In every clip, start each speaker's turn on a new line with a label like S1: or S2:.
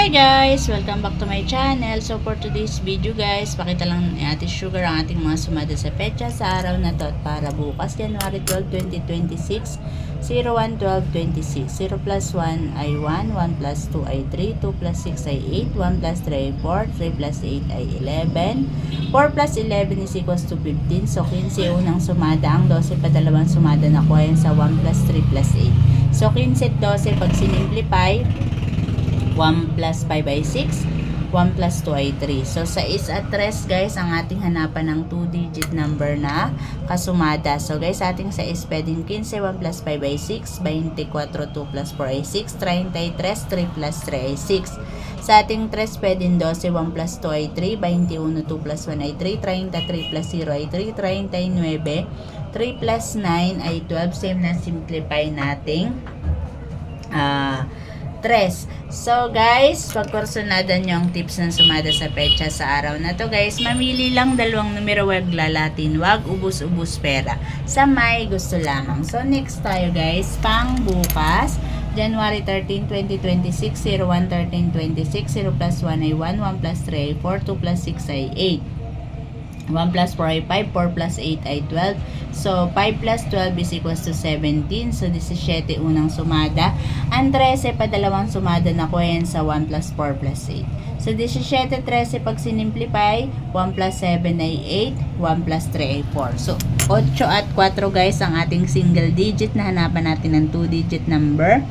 S1: Hi guys! Welcome back to my channel. So for today's video guys, pakita lang ni Ate Sugar ang ating mga sumada sa petsa sa araw na to at para bukas, January 12, 2026, 01-12-26. 0 plus 1 ay 1, 1 plus 2 ay 3, 2 plus 6 ay 8, 1 plus 3 ay 4, 3 plus 8 ay 11, 4 plus 11 is equals to 15. So 15 unang sumada, ang 12 pa dalawang sumada na kuha yan sa 1 plus 3 plus 8. So 15 at 12 pag sinimplify, 1 plus 5 ay 6, 1 plus 2 ay 3. So, sa 6 at 3 guys, ang ating hanapan ng 2-digit number na kasumada. So, guys, ating sa 6 pwedeng 15, 1 plus 5 ay 6, 24, 2 plus 4 ay 6, 33, 3 plus 3 ay 6. Sa ating 3 pwedeng 12, 1 plus 2 ay 3, 21, 2 plus 1 ay 3, 33 plus 0 ay 3, 39, 3 plus 9 ay 12. Same na simplify nating 3. So guys, pagkursunadan nyo ang tips ng sumada sa petsa sa araw na to guys, mamili lang dalawang numero, wag lalatin, wag ubus-ubus pera, sa may gusto lamang. So next tayo guys, pang bukas, January 13, 2026, 01-13-26, 0 plus 1 ay 1, 1 plus 3 ay 4, 2 plus 6 ay 8. 1 plus 4 ay 5, 4 plus 8 ay 12. So, 5 plus 12 is equals to 17. So, 17 unang sumada. Ang 13 pa dalawang sumada na kuha yan sa 1 plus 4 plus 8. So, 17, 13 pag sinimplify, 1 plus 7 ay 8, 1 plus 3 ay 4. So, 8 at 4 guys ang ating single digit na hanapan natin ng 2-digit number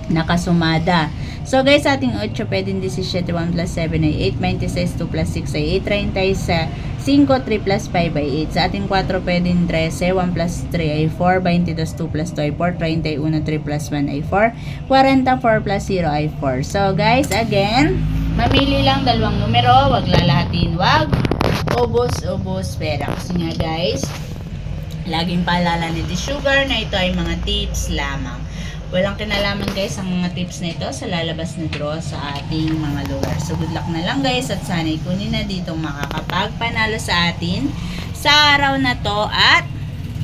S1: nakasumada. So guys, ating 8 pwedeng 17, 1 plus 7 ay 8, 26, 2 plus 6 ay 8, 35, 3 plus 5 ay 8. Sa ating 4 pwedeng 13, 1 plus 3 ay 4, 22, 2 plus 2 ay 4, 31, 3 plus 1 ay 4, 44 plus 0 ay 4. So guys, again, mamili lang dalawang numero, wag lalahatin, wag ubos-ubos pera. Kasi nga guys, laging paalala ni The Sugar na ito ay mga tips lamang. Walang kinalaman guys ang mga tips na ito sa lalabas na draw sa ating mga lugar. So good luck na lang guys at sana'y kunin na ditong makakapagpanalo sa atin sa araw na to at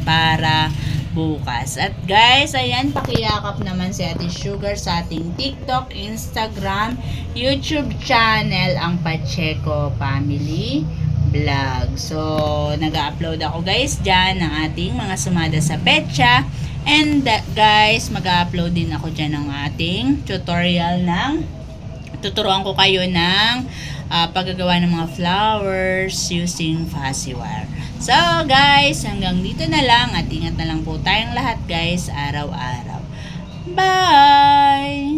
S1: para bukas. At guys, ayan, pakiyakap naman si Ate Sugar sa ating TikTok, Instagram, YouTube channel, ang Pacheco Family Vlog. So, nag-upload ako guys dyan ng ating mga sumada sa petsa. And guys, mag-upload din ako dyan ng ating tutorial tuturuan ko kayo ng paggagawa ng mga flowers using fussy wire. So guys, hanggang dito na lang at ingat na lang po tayong lahat guys, araw-araw. Bye!